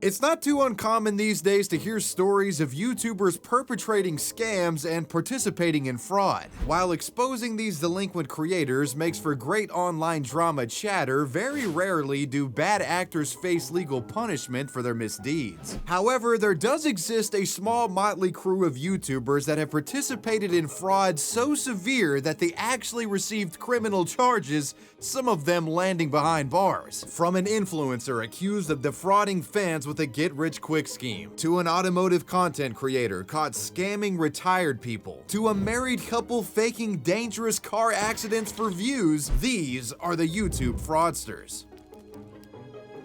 It's not too uncommon these days to hear stories of YouTubers perpetrating scams and participating in fraud. While exposing these delinquent creators makes for great online drama chatter, very rarely do bad actors face legal punishment for their misdeeds. However, there does exist a small motley crew of YouTubers that have participated in fraud so severe that they actually received criminal charges, some of them landing behind bars. From an influencer accused of defrauding fans with a get-rich-quick scheme, to an automotive content creator caught scamming retired people, to a married couple faking dangerous car accidents for views, these are the YouTube fraudsters.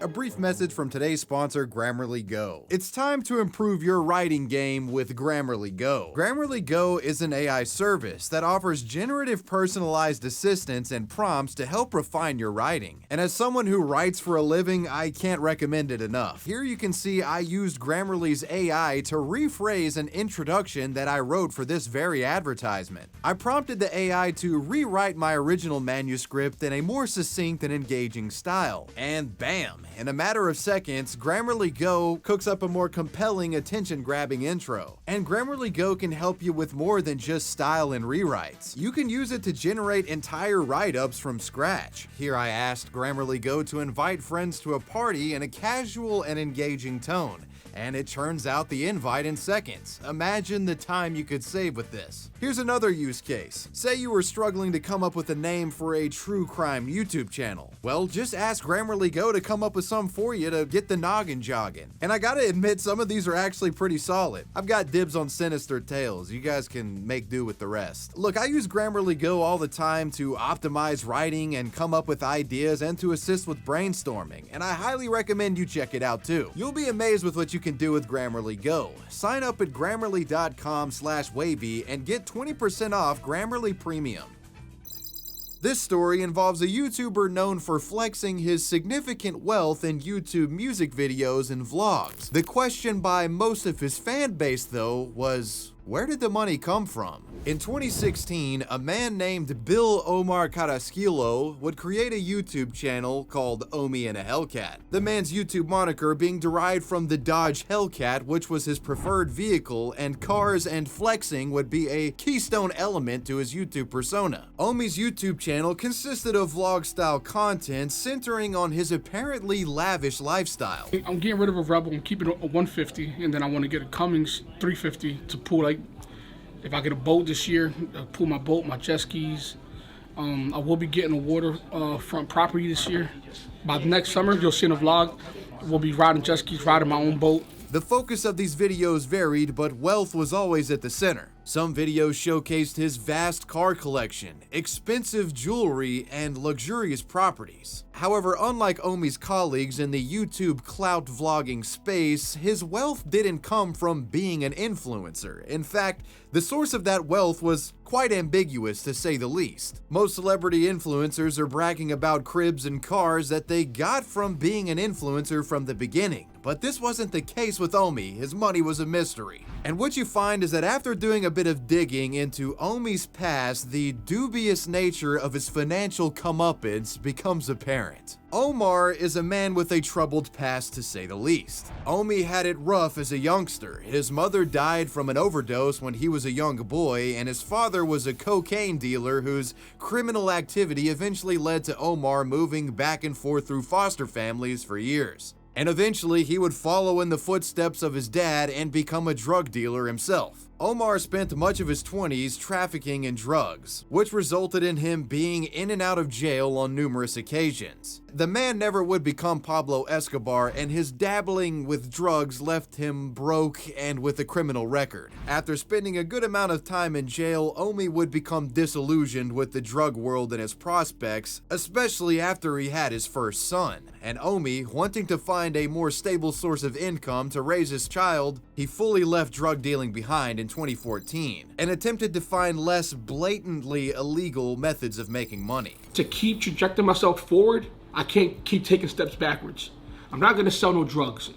A brief message from today's sponsor, GrammarlyGo. It's time to improve your writing game with GrammarlyGo. GrammarlyGo is an AI service that offers generative personalized assistance and prompts to help refine your writing. And as someone who writes for a living, I can't recommend it enough. Here you can see I used Grammarly's AI to rephrase an introduction that I wrote for this very advertisement. I prompted the AI to rewrite my original manuscript in a more succinct and engaging style. And bam! In a matter of seconds, GrammarlyGo cooks up a more compelling, attention-grabbing intro. And GrammarlyGo can help you with more than just style and rewrites. You can use it to generate entire write-ups from scratch. Here I asked GrammarlyGo to invite friends to a party in a casual and engaging tone, and it churns out the invite in seconds. Imagine the time you could save with this. Here's another use case. Say you were struggling to come up with a name for a true crime YouTube channel. Well, just ask GrammarlyGo to come up with some for you to get the noggin jogging. And I gotta admit, some of these are actually pretty solid. I've got dibs on sinister tales. You guys can make do with the rest. Look, I use GrammarlyGo all the time to optimize writing and come up with ideas and to assist with brainstorming, and I highly recommend you check it out too. You'll be amazed with what you can do with GrammarlyGo. Sign up at grammarly.com/wavy and get 20% off Grammarly Premium. This story involves a YouTuber known for flexing his significant wealth in YouTube music videos and vlogs. The question by most of his fan base, though, was, where did the money come from? In 2016, a man named Bill Omar Carrasquillo would create a YouTube channel called Omi In A Hellcat. The man's YouTube moniker being derived from the Dodge Hellcat, which was his preferred vehicle, and cars and flexing would be a keystone element to his YouTube persona. Omi's YouTube channel consisted of vlog-style content centering on his apparently lavish lifestyle. I'm getting rid of a Rebel, I'm keeping a 150, and then I want to get a Cummins 350 to pull, like, if I get a boat this year, I'll pull my boat, my GasKings. I will be getting a waterfront property this year. By the next summer, you'll see in a vlog, we'll be riding GasKings, riding my own boat. The focus of these videos varied, but wealth was always at the center. Some videos showcased his vast car collection, expensive jewelry, and luxurious properties. However, unlike Omi's colleagues in the YouTube clout vlogging space, his wealth didn't come from being an influencer. In fact, the source of that wealth was quite ambiguous, to say the least. Most celebrity influencers are bragging about cribs and cars that they got from being an influencer from the beginning. But this wasn't the case with Omi. His money was a mystery. And what you find is that after doing a bit of digging into Omi's past, the dubious nature of his financial comeuppance becomes apparent. Omar is a man with a troubled past, to say the least. Omi had it rough as a youngster. His mother died from an overdose when he was a young boy, and his father was a cocaine dealer whose criminal activity eventually led to Omar moving back and forth through foster families for years. And eventually he would follow in the footsteps of his dad and become a drug dealer himself. Omar spent much of his 20s trafficking in drugs, which resulted in him being in and out of jail on numerous occasions. The man never would become Pablo Escobar, and his dabbling with drugs left him broke and with a criminal record. After spending a good amount of time in jail, Omi would become disillusioned with the drug world and his prospects, especially after he had his first son. And Omi, wanting to find a more stable source of income to raise his child, he fully left drug dealing behind in 2014 and attempted to find less blatantly illegal methods of making money. To keep trajecting myself forward, I can't keep taking steps backwards. I'm not gonna sell no drugs.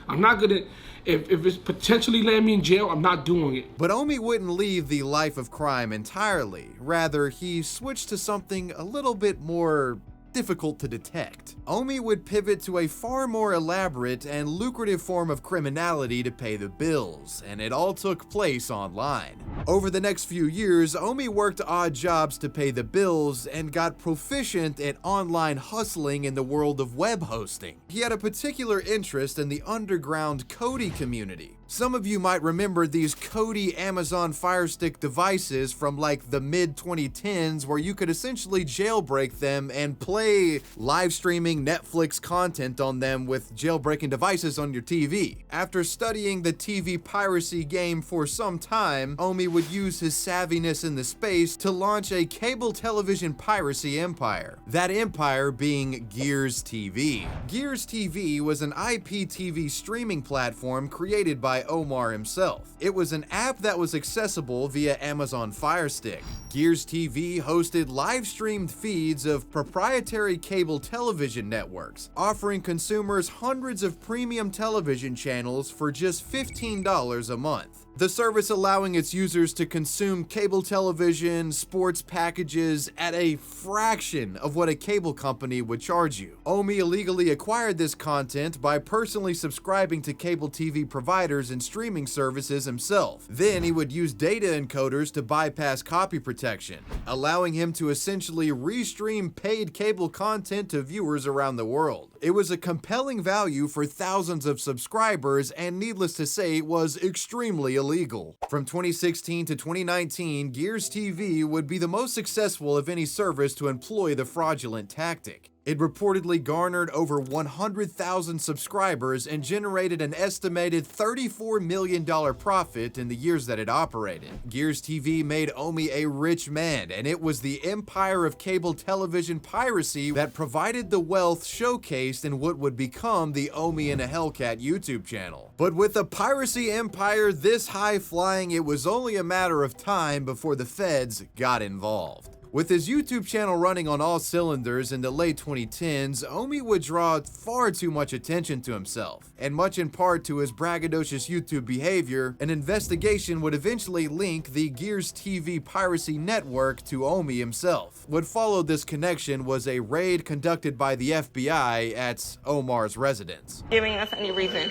I'm not gonna, if it's potentially land me in jail, I'm not doing it. But Omi wouldn't leave the life of crime entirely. Rather, he switched to something a little bit more difficult to detect. Omi would pivot to a far more elaborate and lucrative form of criminality to pay the bills, and it all took place online. Over the next few years, Omi worked odd jobs to pay the bills and got proficient at online hustling in the world of web hosting. He had a particular interest in the underground Kodi community. Some of you might remember these Kodi Amazon Fire Stick devices from like the mid-2010s, where you could essentially jailbreak them and play live streaming Netflix content on them with jailbreaking devices on your TV. After studying the TV piracy game for some time, Omi would use his savviness in the space to launch a cable television piracy empire. That empire being Gears TV. Gears TV was an IPTV streaming platform created by Omar himself. It was an app that was accessible via Amazon Fire Stick. Gears TV hosted live-streamed feeds of proprietary cable television networks, offering consumers hundreds of premium television channels for just $15 a month. The service allowing its users to consume cable television, sports packages at a fraction of what a cable company would charge you. Omi illegally acquired this content by personally subscribing to cable TV providers and streaming services himself. Then he would use data encoders to bypass copy protection, allowing him to essentially restream paid cable content to viewers around the world. It was a compelling value for thousands of subscribers, and needless to say, was extremely illegal. From 2016 to 2019, Gears TV would be the most successful of any service to employ the fraudulent tactic. It reportedly garnered over 100,000 subscribers and generated an estimated $34 million profit in the years that it operated. Gears TV made Omi a rich man, and it was the empire of cable television piracy that provided the wealth showcased in what would become the Omi In A Hellcat YouTube channel. But with a piracy empire this high-flying, it was only a matter of time before the feds got involved. With his YouTube channel running on all cylinders in the late 2010s, Omi would draw far too much attention to himself, and much in part to his braggadocious YouTube behavior, an investigation would eventually link the Gears TV piracy network to Omi himself. What followed this connection was a raid conducted by the FBI at Omar's residence. Giving us any reason.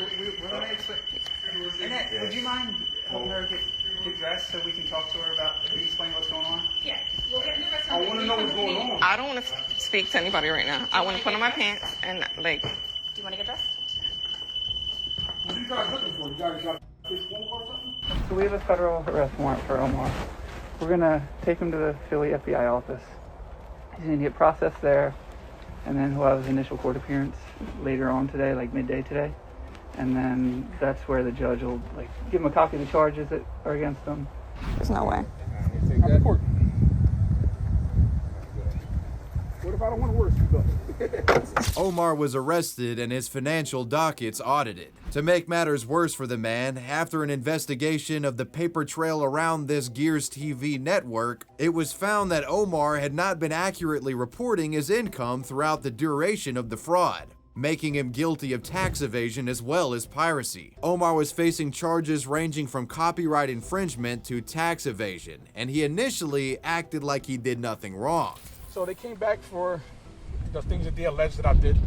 Annette, would you mind helping her get dressed so we can talk to her about explain what's going on? Yeah, we'll get in the rest. I want to know what's going on. I don't want to speak to anybody right now. I want to put on my pants and like. Do you want to get dressed? What are you guys looking for? You guys got this phone call or something? So we have a federal arrest warrant for Omar. We're gonna take him to the Philly FBI office. He's gonna get processed there, and then he'll have his initial court appearance later on today, like midday today. And then that's where the judge will like give him a copy of the charges that are against him. There's no way. Take that court. What if I don't want to work? Omar was arrested and his financial dockets audited. To make matters worse for the man, after an investigation of the paper trail around this Gears TV network, it was found that Omar had not been accurately reporting his income throughout the duration of the fraud, making him guilty of tax evasion as well as piracy. Omar was facing charges ranging from copyright infringement to tax evasion, and he initially acted like he did nothing wrong. So they came back for the things that they alleged that I did,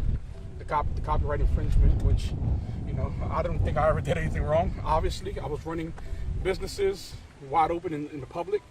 the copyright infringement, which, you know, I don't think I ever did anything wrong. Obviously, I was running businesses wide open in the public,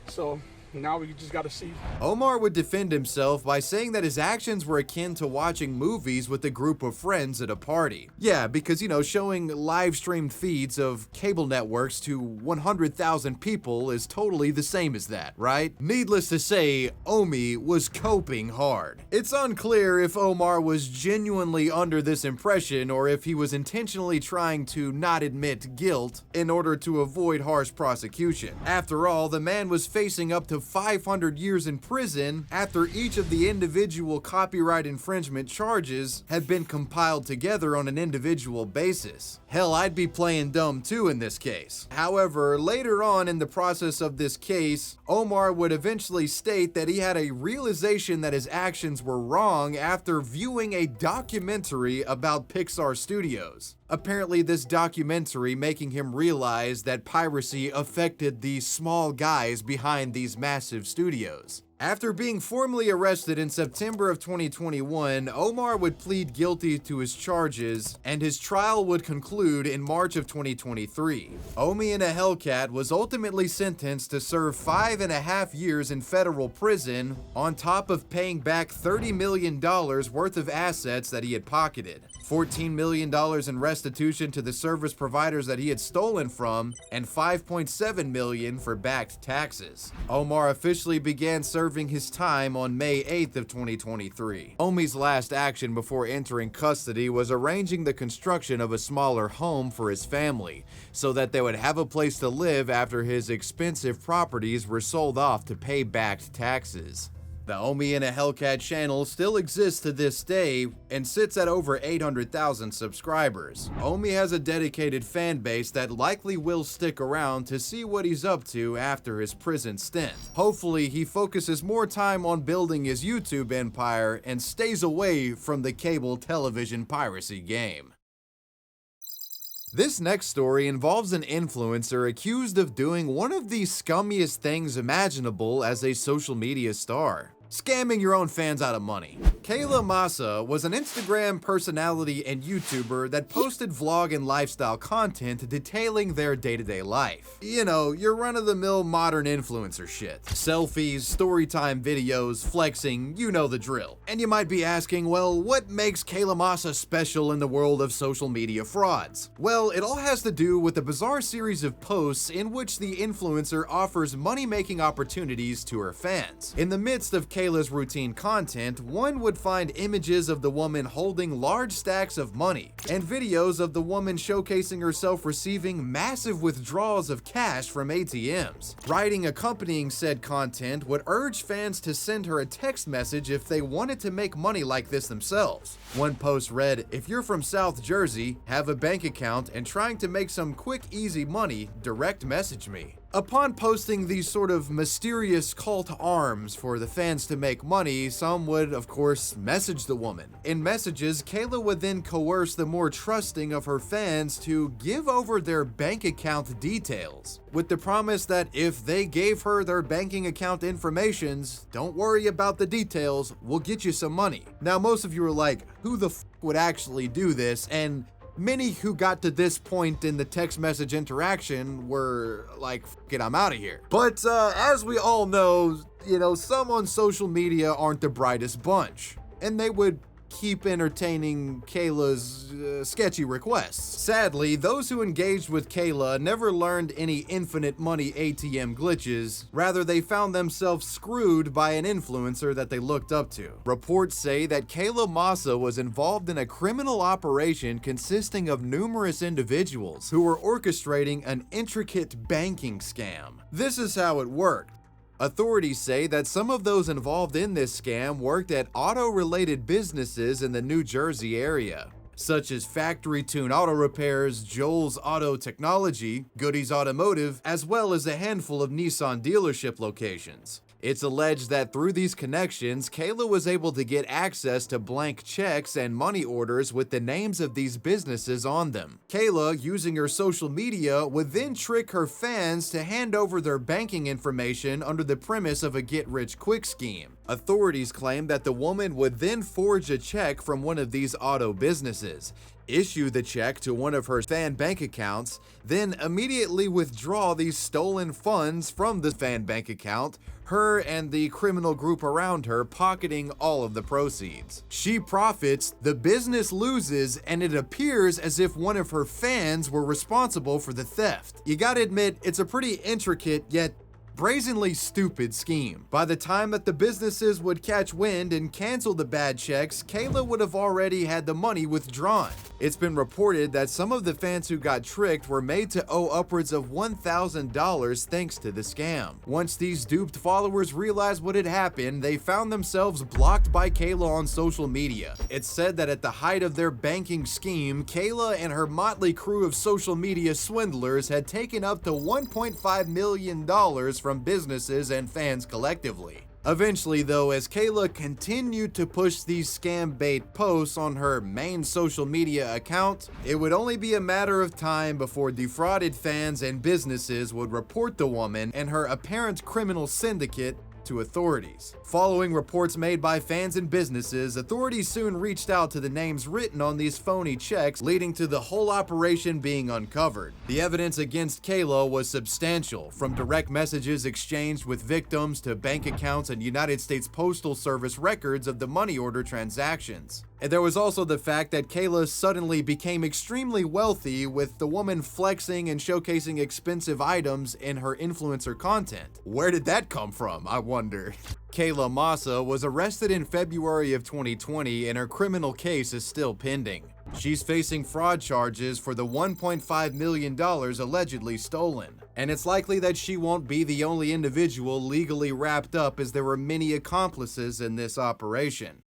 so now we just got to see. Omar would defend himself by saying that his actions were akin to watching movies with a group of friends at a party. Yeah, because, you know, showing live streamed feeds of cable networks to 100,000 people is totally the same as that, right? Needless to say, Omi was coping hard. It's unclear if Omar was genuinely under this impression or if he was intentionally trying to not admit guilt in order to avoid harsh prosecution. After all, the man was facing up to 500 years in prison after each of the individual copyright infringement charges had been compiled together on an individual basis. Hell, I'd be playing dumb too in this case. However, later on in the process of this case, Omar would eventually state that he had a realization that his actions were wrong after viewing a documentary about Pixar Studios. Apparently, this documentary making him realize that piracy affected the small guys behind these massive studios. After being formally arrested in September of 2021, Omar would plead guilty to his charges, and his trial would conclude in March of 2023. Omi In A Hellcat was ultimately sentenced to serve 5.5 years in federal prison, on top of paying back $30 million worth of assets that he had pocketed, $14 million in restitution to the service providers that he had stolen from, and $5.7 million for backed taxes. Omar officially began serving his time on May 8th of 2023. Omi's last action before entering custody was arranging the construction of a smaller home for his family, so that they would have a place to live after his expensive properties were sold off to pay backed taxes. The Omi In A Hellcat channel still exists to this day and sits at over 800,000 subscribers. Omi has a dedicated fan base that likely will stick around to see what he's up to after his prison stint. Hopefully, he focuses more time on building his YouTube empire and stays away from the cable television piracy game. This next story involves an influencer accused of doing one of the scummiest things imaginable as a social media star: scamming your own fans out of money. Kayla Massa was an Instagram personality and YouTuber that posted vlog and lifestyle content detailing their day-to-day life. You know, your run-of-the-mill modern influencer shit. Selfies, storytime videos, flexing, you know the drill. And you might be asking, well, what makes Kayla Massa special in the world of social media frauds? Well, it all has to do with a bizarre series of posts in which the influencer offers money-making opportunities to her fans. In the midst of Kayla's routine content, one would find images of the woman holding large stacks of money, and videos of the woman showcasing herself receiving massive withdrawals of cash from ATMs. Writing accompanying said content would urge fans to send her a text message if they wanted to make money like this themselves. One post read, "If you're from South Jersey, have a bank account, and trying to make some quick, easy money, direct message me." Upon posting these sort of mysterious call to arms for the fans to make money, some would, of course, message the woman. In messages, Kayla would then coerce the more trusting of her fans to give over their bank account details, with the promise that if they gave her their banking account informations, don't worry about the details, we'll get you some money. Now, most of you are like, who the f would actually do this? And many who got to this point in the text message interaction were like, f it, I'm out of here. But as we all know, some on social media aren't the brightest bunch, and they would keep entertaining Kayla's sketchy requests. Sadly, those who engaged with Kayla never learned any infinite money ATM glitches. Rather, they found themselves screwed by an influencer that they looked up to. Reports say that Kayla Massa was involved in a criminal operation consisting of numerous individuals who were orchestrating an intricate banking scam. This is how it worked. Authorities say that some of those involved in this scam worked at auto-related businesses in the New Jersey area, such as Factory Tune Auto Repairs, Joel's Auto Technology, Goody's Automotive, as well as a handful of Nissan dealership locations. It's alleged that through these connections, Kayla was able to get access to blank checks and money orders with the names of these businesses on them. Kayla, using her social media, would then trick her fans to hand over their banking information under the premise of a get-rich-quick scheme. Authorities claim that the woman would then forge a check from one of these auto businesses, issue the check to one of her fan bank accounts, then immediately withdraw these stolen funds from the fan bank account, her and the criminal group around her pocketing all of the proceeds. She profits, the business loses, and it appears as if one of her fans were responsible for the theft. You gotta admit, it's a pretty intricate yet brazenly stupid scheme. By the time that the businesses would catch wind and cancel the bad checks, Kayla would have already had the money withdrawn. It's been reported that some of the fans who got tricked were made to owe upwards of $1,000 thanks to the scam. Once these duped followers realized what had happened, they found themselves blocked by Kayla on social media. It's said that at the height of their banking scheme, Kayla and her motley crew of social media swindlers had taken up to $1.5 million from businesses and fans collectively. Eventually though, as Kayla continued to push these scam bait posts on her main social media account, it would only be a matter of time before defrauded fans and businesses would report the woman and her apparent criminal syndicate to authorities. Following reports made by fans and businesses, authorities soon reached out to the names written on these phony checks, leading to the whole operation being uncovered. The evidence against Kayla was substantial, from direct messages exchanged with victims to bank accounts and United States Postal Service records of the money order transactions. And there was also the fact that Kayla suddenly became extremely wealthy, with the woman flexing and showcasing expensive items in her influencer content. Where did that come from, I wonder? Kayla Massa was arrested in February of 2020 and her criminal case is still pending. She's facing fraud charges for the $1.5 million allegedly stolen. And it's likely that she won't be the only individual legally wrapped up, as there were many accomplices in this operation.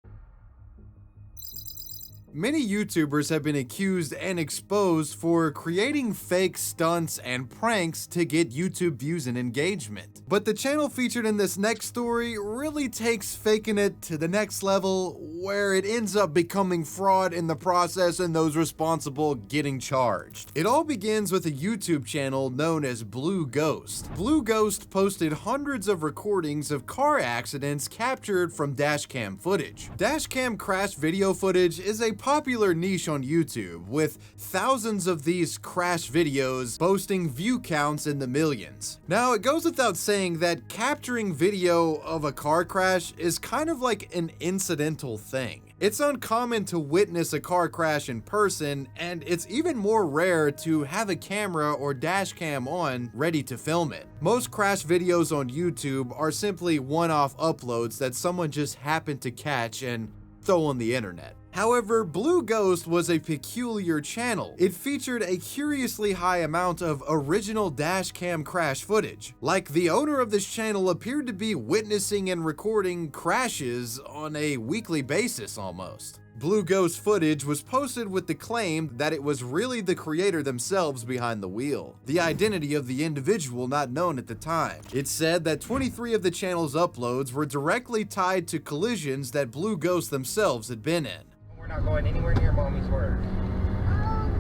Many YouTubers have been accused and exposed for creating fake stunts and pranks to get YouTube views and engagement. But the channel featured in this next story really takes faking it to the next level, where it ends up becoming fraud in the process and those responsible getting charged. It all begins with a YouTube channel known as Blue Ghost. Blue Ghost posted hundreds of recordings of car accidents captured from dashcam footage. Dashcam crash video footage is a popular niche on YouTube, with thousands of these crash videos boasting view counts in the millions. Now, it goes without saying that capturing video of a car crash is kind of like an incidental thing. It's uncommon to witness a car crash in person, and it's even more rare to have a camera or dash cam on ready to film it. Most crash videos on YouTube are simply one-off uploads that someone just happened to catch and throw on the internet. However, Blue Ghost was a peculiar channel. It featured a curiously high amount of original dashcam crash footage. Like, the owner of this channel appeared to be witnessing and recording crashes on a weekly basis almost. Blue Ghost footage was posted with the claim that it was really the creator themselves behind the wheel, the identity of the individual not known at the time. It said that 23 of the channel's uploads were directly tied to collisions that Blue Ghost themselves had been in. We're not going anywhere near Mommy's word.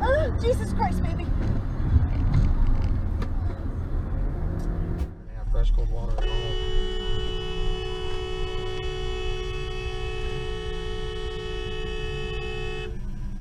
Oh, Jesus Christ, baby. They have fresh cold water at home.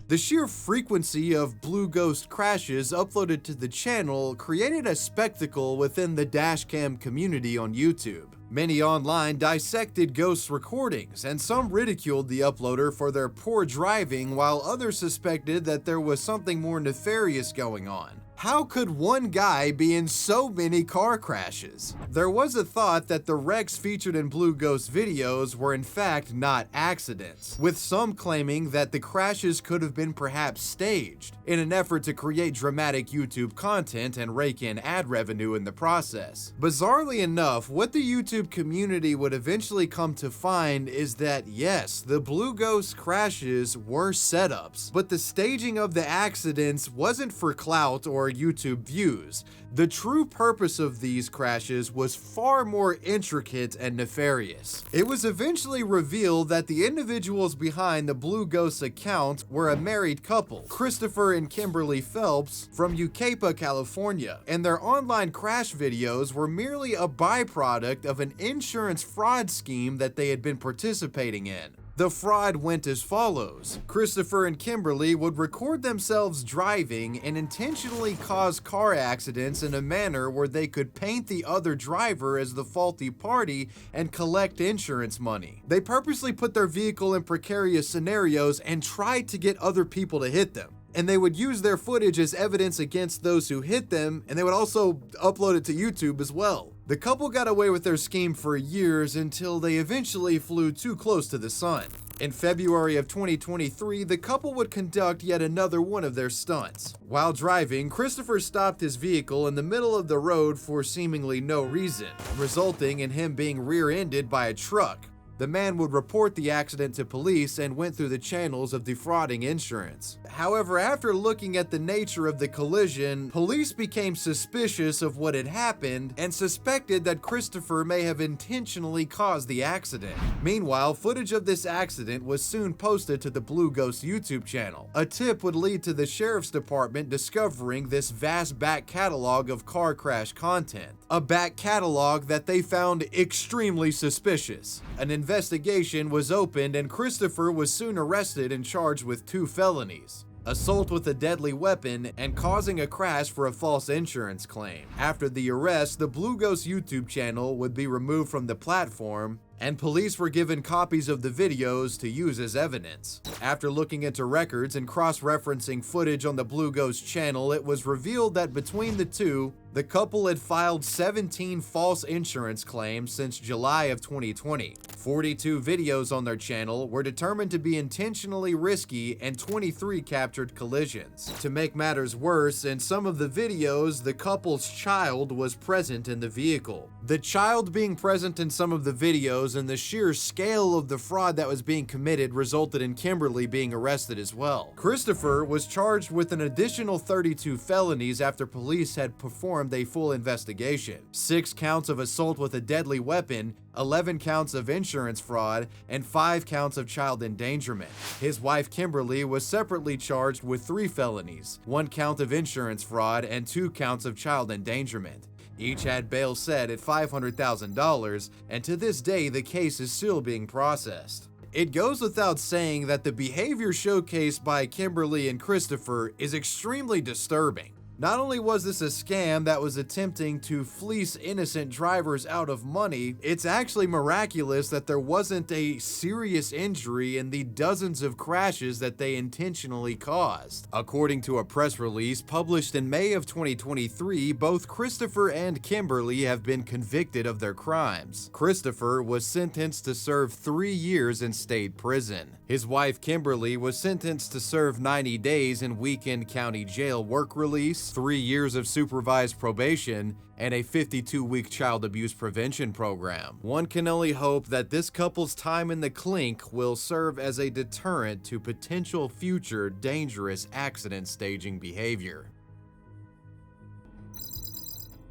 The sheer frequency of Blue Ghost crashes uploaded to the channel created a spectacle within the dashcam community on YouTube. Many online dissected Ghost's recordings, and some ridiculed the uploader for their poor driving, while others suspected that there was something more nefarious going on. How could one guy be in so many car crashes? There was a thought that the wrecks featured in Blue Ghost videos were in fact not accidents, with some claiming that the crashes could have been perhaps staged, in an effort to create dramatic YouTube content and rake in ad revenue in the process. Bizarrely enough, what the YouTube community would eventually come to find is that yes, the Blue Ghost crashes were setups, but the staging of the accidents wasn't for clout or YouTube views. The true purpose of these crashes was far more intricate and nefarious. It was eventually revealed that the individuals behind the Blue Ghost account were a married couple, Christopher and Kimberly Phelps from Yucaipa, California, and their online crash videos were merely a byproduct of an insurance fraud scheme that they had been participating in. The fraud went as follows. Christopher and Kimberly would record themselves driving and intentionally cause car accidents in a manner where they could paint the other driver as the faulty party and collect insurance money. They purposely put their vehicle in precarious scenarios and tried to get other people to hit them. And they would use their footage as evidence against those who hit them, and they would also upload it to YouTube as well. The couple got away with their scheme for years until they eventually flew too close to the sun. In February of 2023, the couple would conduct yet another one of their stunts. While driving, Christopher stopped his vehicle in the middle of the road for seemingly no reason, resulting in him being rear-ended by a truck. The man would report the accident to police and went through the channels of defrauding insurance. However, after looking at the nature of the collision, police became suspicious of what had happened and suspected that Christopher may have intentionally caused the accident. Meanwhile, footage of this accident was soon posted to the Blue Ghost YouTube channel. A tip would lead to the sheriff's department discovering this vast back catalog of car crash content. A back catalog that they found extremely suspicious. An investigation was opened and Christopher was soon arrested and charged with 2 felonies: assault with a deadly weapon and causing a crash for a false insurance claim. After the arrest, the Blue Ghost YouTube channel would be removed from the platform, and police were given copies of the videos to use as evidence. After looking into records and cross-referencing footage on the Blue Ghost channel, it was revealed that between the two, the couple had filed 17 false insurance claims since July of 2020. 42 videos on their channel were determined to be intentionally risky and 23 captured collisions. To make matters worse, in some of the videos, the couple's child was present in the vehicle. The child being present in some of the videos and the sheer scale of the fraud that was being committed resulted in Kimberly being arrested as well. Christopher was charged with an additional 32 felonies after police had performed a full investigation. 6 counts of assault with a deadly weapon, 11 counts of insurance fraud, and 5 counts of child endangerment. His wife Kimberly was separately charged with 3 felonies, 1 count of insurance fraud, and 2 counts of child endangerment. Each had bail set at $500,000, and to this day the case is still being processed. It goes without saying that the behavior showcased by Kimberly and Christopher is extremely disturbing. Not only was this a scam that was attempting to fleece innocent drivers out of money, it's actually miraculous that there wasn't a serious injury in the dozens of crashes that they intentionally caused. According to a press release published in May of 2023, both Christopher and Kimberly have been convicted of their crimes. Christopher was sentenced to serve 3 years in state prison. His wife Kimberly was sentenced to serve 90 days in Weekend County Jail work release, 3 years of supervised probation, and a 52-week child abuse prevention program. One can only hope that this couple's time in the clink will serve as a deterrent to potential future dangerous accident staging behavior.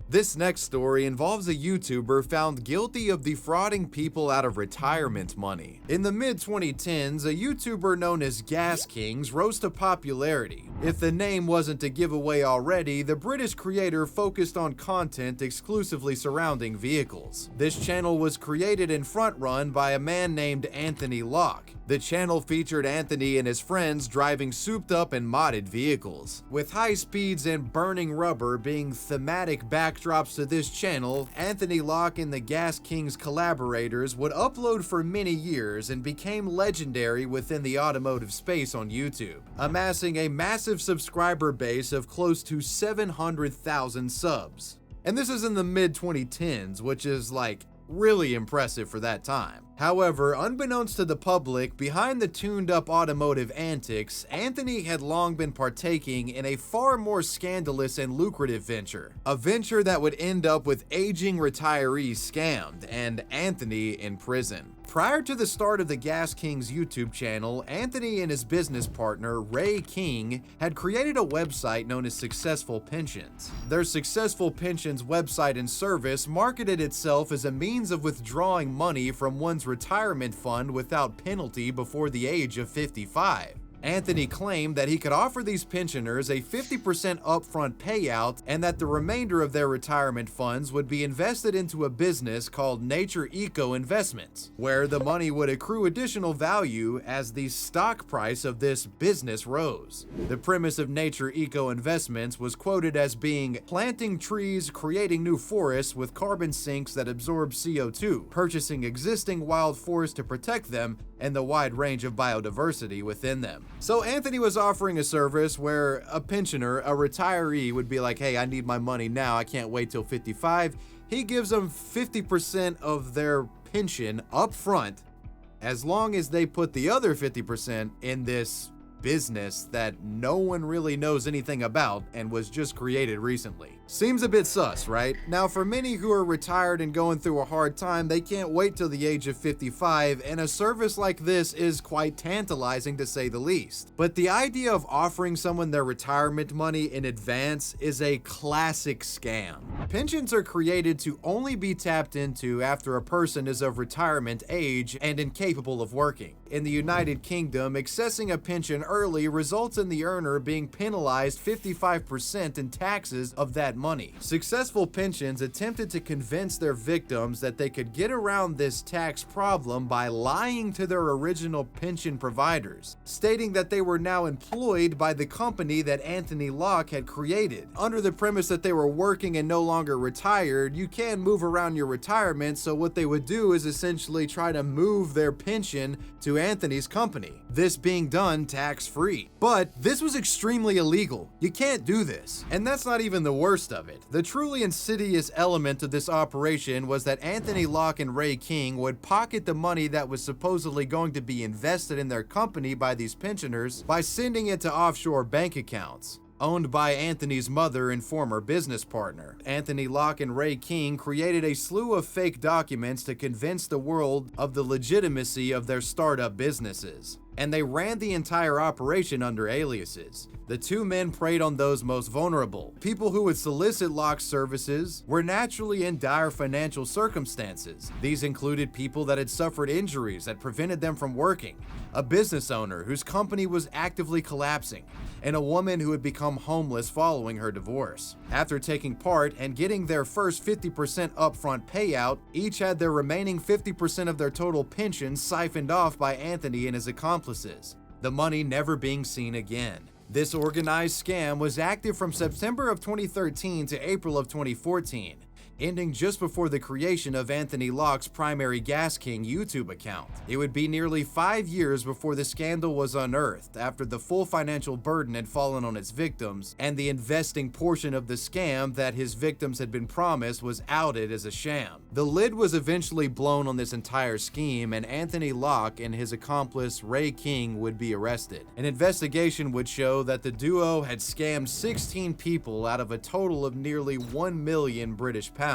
This next story involves a YouTuber found guilty of defrauding people out of retirement money. In the mid-2010s, a YouTuber known as GasKings rose to popularity. If the name wasn't a giveaway already, the British creator focused on content exclusively surrounding vehicles. This channel was created and front-run by a man named Anthony Locke. The channel featured Anthony and his friends driving souped-up and modded vehicles. With high speeds and burning rubber being thematic backdrops to this channel, Anthony Locke and the GasKings collaborators would upload for many years and became legendary within the automotive space on YouTube, amassing a massive subscriber base of close to 700,000 subs. And this is in the mid-2010s, which is like really impressive for that time. However, unbeknownst to the public, behind the tuned-up automotive antics, Anthony had long been partaking in a far more scandalous and lucrative venture. A venture that would end up with aging retirees scammed and Anthony in prison. Prior to the start of the GasKings YouTube channel, Anthony and his business partner, Ray King, had created a website known as Successful Pensions. Their Successful Pensions website and service marketed itself as a means of withdrawing money from one's retirement fund without penalty before the age of 55. Anthony claimed that he could offer these pensioners a 50% upfront payout and that the remainder of their retirement funds would be invested into a business called Nature Eco Investments, where the money would accrue additional value as the stock price of this business rose. The premise of Nature Eco Investments was quoted as being planting trees, creating new forests with carbon sinks that absorb CO2, purchasing existing wild forests to protect them, and the wide range of biodiversity within them. So Anthony was offering a service where a pensioner, a retiree, would be like, hey, I need my money now, I can't wait till 55. He gives them 50% of their pension up front, as long as they put the other 50% in this business that no one really knows anything about and was just created recently. Seems a bit sus, right? Now, for many who are retired and going through a hard time, they can't wait till the age of 55, and a service like this is quite tantalizing to say the least. But the idea of offering someone their retirement money in advance is a classic scam. Pensions are created to only be tapped into after a person is of retirement age and incapable of working. In the United Kingdom, accessing a pension early results in the earner being penalized 55% in taxes of that money. Successful pensions attempted to convince their victims that they could get around this tax problem by lying to their original pension providers, stating that they were now employed by the company that Anthony Locke had created. Under the premise that they were working and no longer retired, you can move around your retirement, so what they would do is essentially try to move their pension to Anthony's company, this being done tax-free. But this was extremely illegal. You can't do this. And that's not even the worst of it. The truly insidious element of this operation was that Anthony Locke and Ray King would pocket the money that was supposedly going to be invested in their company by these pensioners by sending it to offshore bank accounts owned by Anthony's mother and former business partner. Anthony Locke and Ray King created a slew of fake documents to convince the world of the legitimacy of their startup businesses, and they ran the entire operation under aliases. The two men preyed on those most vulnerable. People who would solicit Locke's services were naturally in dire financial circumstances. These included people that had suffered injuries that prevented them from working, a business owner whose company was actively collapsing, and a woman who had become homeless following her divorce. After taking part and getting their first 50% upfront payout, each had their remaining 50% of their total pension siphoned off by Anthony and his accomplices, the money never being seen again. This organized scam was active from September of 2013 to April of 2014, ending just before the creation of Anthony Locke's primary GasKings YouTube account. It would be nearly 5 years before the scandal was unearthed, after the full financial burden had fallen on its victims, and the investing portion of the scam that his victims had been promised was outed as a sham. The lid was eventually blown on this entire scheme, and Anthony Locke and his accomplice Ray King would be arrested. An investigation would show that the duo had scammed 16 people out of a total of nearly 1 million British pounds,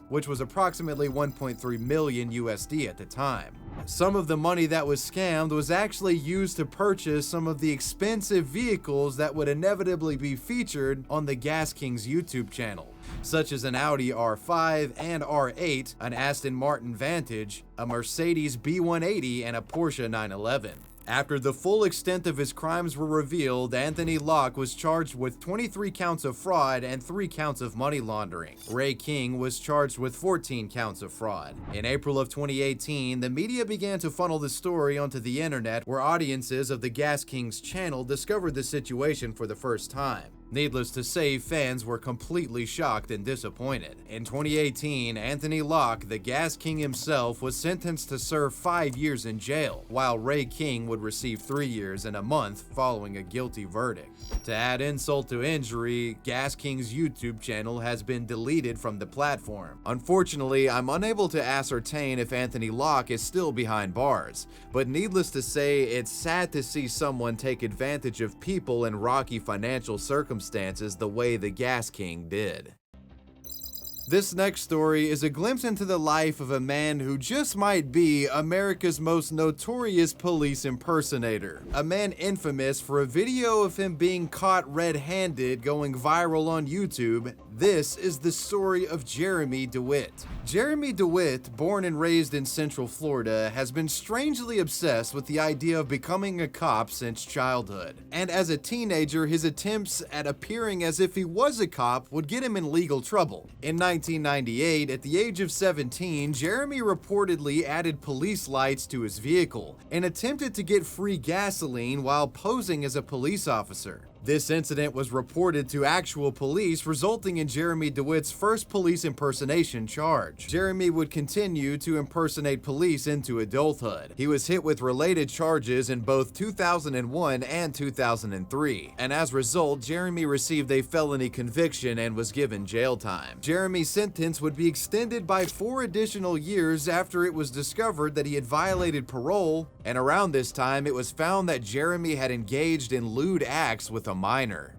which was approximately 1.3 million USD at the time. Some of the money that was scammed was actually used to purchase some of the expensive vehicles that would inevitably be featured on the GasKings YouTube channel, such as an Audi R5 and R8, an Aston Martin Vantage, a Mercedes B180, and a Porsche 911. After the full extent of his crimes were revealed, Anthony Locke was charged with 23 counts of fraud and 3 counts of money laundering. Ray King was charged with 14 counts of fraud. In April of 2018, the media began to funnel the story onto the internet, where audiences of the GasKings channel discovered the situation for the first time. Needless to say, fans were completely shocked and disappointed. In 2018, Anthony Locke, the Gas King himself, was sentenced to serve 5 years in jail, while Ray King would receive 3 years and a month following a guilty verdict. To add insult to injury, GasKings' YouTube channel has been deleted from the platform. Unfortunately, I'm unable to ascertain if Anthony Locke is still behind bars, but needless to say, it's sad to see someone take advantage of people in rocky financial circumstances the way the Gas King did. This next story is a glimpse into the life of a man who just might be America's most notorious police impersonator. A man infamous for a video of him being caught red-handed going viral on YouTube. This is the story of Jeremey Dewitte. Jeremey Dewitte, born and raised in Central Florida, has been strangely obsessed with the idea of becoming a cop since childhood. And as a teenager, his attempts at appearing as if he was a cop would get him in legal trouble. In 1998, at the age of 17, Jeremey reportedly added police lights to his vehicle and attempted to get free gasoline while posing as a police officer. This incident was reported to actual police, resulting in Jeremey Dewitte's first police impersonation charge. Jeremey would continue to impersonate police into adulthood. He was hit with related charges in both 2001 and 2003, and as a result, Jeremey received a felony conviction and was given jail time. Jeremey's sentence would be extended by 4 additional years after it was discovered that he had violated parole, and around this time, it was found that Jeremey had engaged in lewd acts with a minor.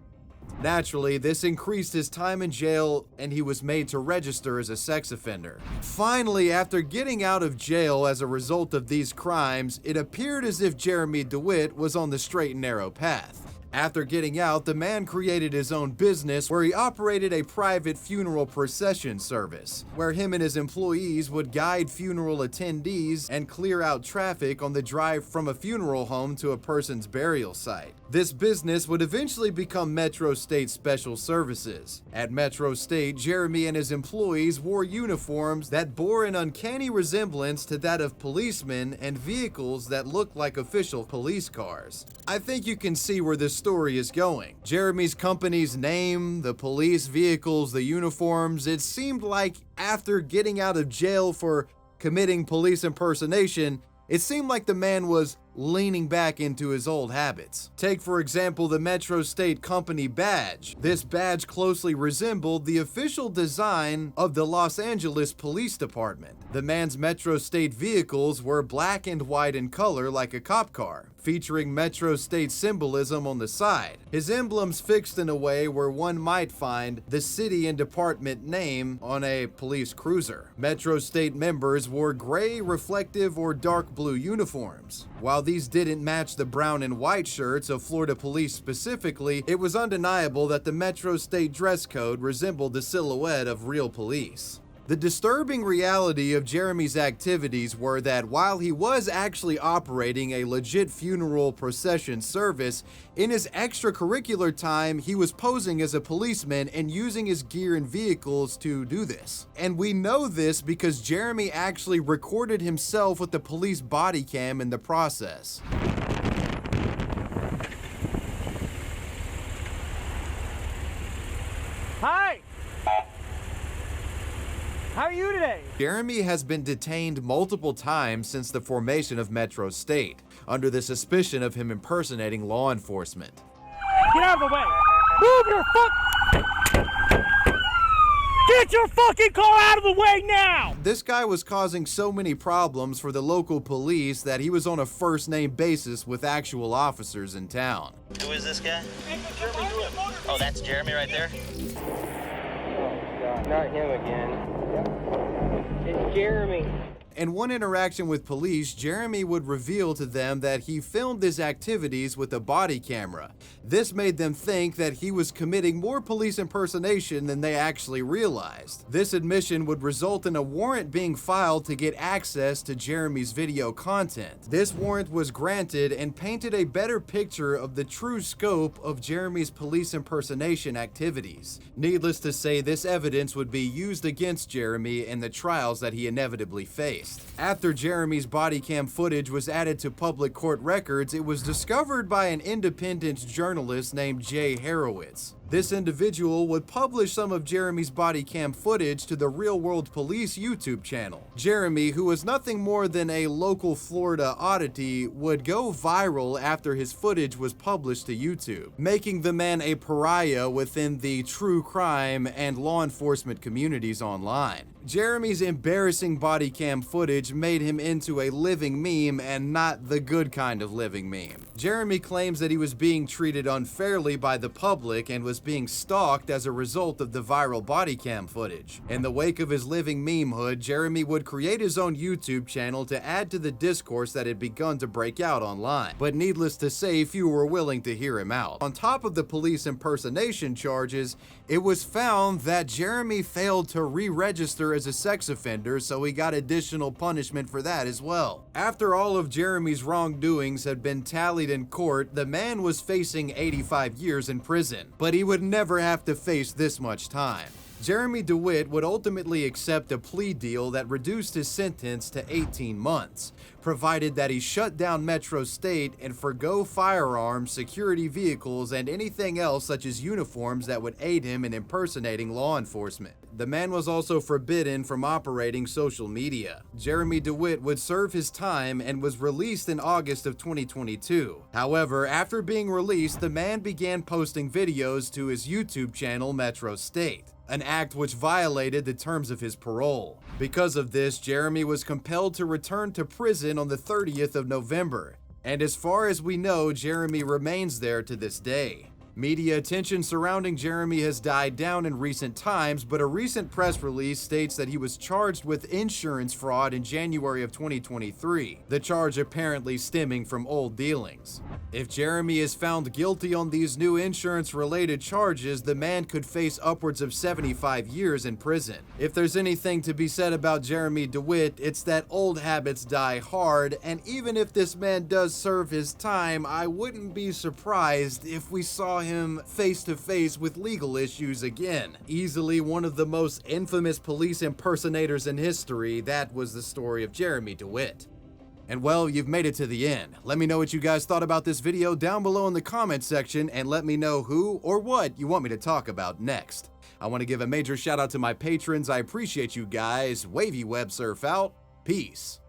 Naturally, this increased his time in jail and he was made to register as a sex offender. Finally, after getting out of jail as a result of these crimes, it appeared as if Jeremey Dewitte was on the straight and narrow path. After getting out, the man created his own business where he operated a private funeral procession service, where him and his employees would guide funeral attendees and clear out traffic on the drive from a funeral home to a person's burial site. This business would eventually become Metro State Special Services. At Metro State, Jeremey and his employees wore uniforms that bore an uncanny resemblance to that of policemen and vehicles that looked like official police cars. I think you can see where this story is going. Jeremey's company's name, the police vehicles, the uniforms, it seemed like after getting out of jail for committing police impersonation, it seemed like the man was leaning back into his old habits. Take, for example, the Metro State Company badge. This badge closely resembled the official design of the Los Angeles Police Department. The man's Metro State vehicles were black and white in color like a cop car, featuring Metro State symbolism on the side. His emblems fixed in a way where one might find the city and department name on a police cruiser. Metro State members wore gray, reflective, or dark blue uniforms. While these didn't match the brown and white shirts of Florida police specifically, it was undeniable that the Metro State dress code resembled the silhouette of real police. The disturbing reality of Jeremey's activities were that while he was actually operating a legit funeral procession service, in his extracurricular time, he was posing as a policeman and using his gear and vehicles to do this. And we know this because Jeremey actually recorded himself with the police body cam in the process. Hi! How are you today? Jeremey has been detained multiple times since the formation of Metro State, under the suspicion of him impersonating law enforcement. Get out of the way! Move your fuck! Get your fucking car out of the way now! This guy was causing so many problems for the local police that he was on a first-name basis with actual officers in town. Who is this guy? Oh, that's Jeremey right there? Oh, God. Not him again. It's Jeremey. In one interaction with police, Jeremey would reveal to them that he filmed his activities with a body camera. This made them think that he was committing more police impersonation than they actually realized. This admission would result in a warrant being filed to get access to Jeremey's video content. This warrant was granted and painted a better picture of the true scope of Jeremey's police impersonation activities. Needless to say, this evidence would be used against Jeremey in the trials that he inevitably faced. After Jeremey's body cam footage was added to public court records, it was discovered by an independent journalist named Jay Horowitz. This individual would publish some of Jeremey's body cam footage to the Real World Police YouTube channel. Jeremey, who was nothing more than a local Florida oddity, would go viral after his footage was published to YouTube, making the man a pariah within the true crime and law enforcement communities online. Jeremey's embarrassing body cam footage made him into a living meme, and not the good kind of living meme. Jeremey claims that he was being treated unfairly by the public and was being stalked as a result of the viral body cam footage. In the wake of his living meme-hood, Jeremey would create his own YouTube channel to add to the discourse that had begun to break out online. But needless to say, few were willing to hear him out. On top of the police impersonation charges, it was found that Jeremey failed to re-register as a sex offender, so he got additional punishment for that as well. After all of Jeremey's wrongdoings had been tallied in court, the man was facing 85 years in prison, but he would never have to face this much time. Jeremey Dewitte would ultimately accept a plea deal that reduced his sentence to 18 months, provided that he shut down Metro State and forgo firearms, security vehicles, and anything else such as uniforms that would aid him in impersonating law enforcement. The man was also forbidden from operating social media. Jeremey Dewitte would serve his time and was released in August of 2022. However, after being released, the man began posting videos to his YouTube channel Metro State, an act which violated the terms of his parole. Because of this, Jeremey was compelled to return to prison on the 30th of November, and as far as we know, Jeremey remains there to this day. Media attention surrounding Jeremey has died down in recent times, but a recent press release states that he was charged with insurance fraud in January of 2023, the charge apparently stemming from old dealings. If Jeremey is found guilty on these new insurance-related charges, the man could face upwards of 75 years in prison. If there's anything to be said about Jeremey Dewitte, it's that old habits die hard, and even if this man does serve his time, I wouldn't be surprised if we saw him face to face with legal issues again. Easily one of the most infamous police impersonators in history, that was the story of Jeremey Dewitte. And well, you've made it to the end. Let me know what you guys thought about this video down below in the comment section, and let me know who or what you want me to talk about next. I want to give a major shout out to my patrons. I appreciate you guys. Wavy Web Surf out. Peace.